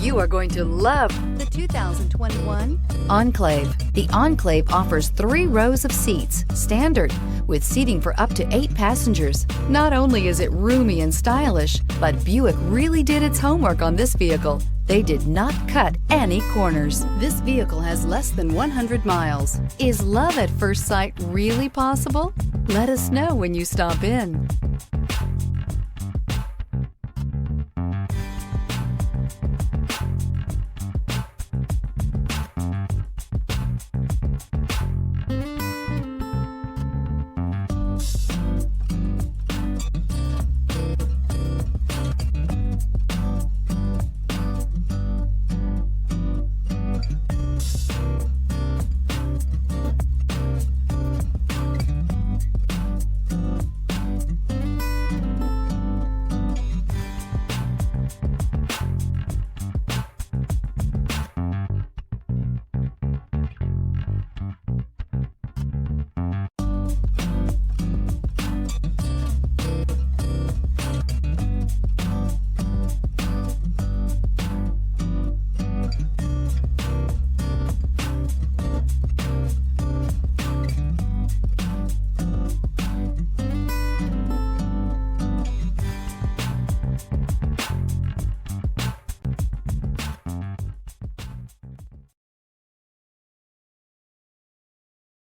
You are going to love the 2021 Enclave. The Enclave offers 3 rows of seats, standard, with seating for up to 8 passengers. Not only is it roomy and stylish, but Buick really did its homework on this vehicle. They did not cut any corners. This vehicle has less than 100 miles. Is love at first sight really possible? Let us know when you stop in.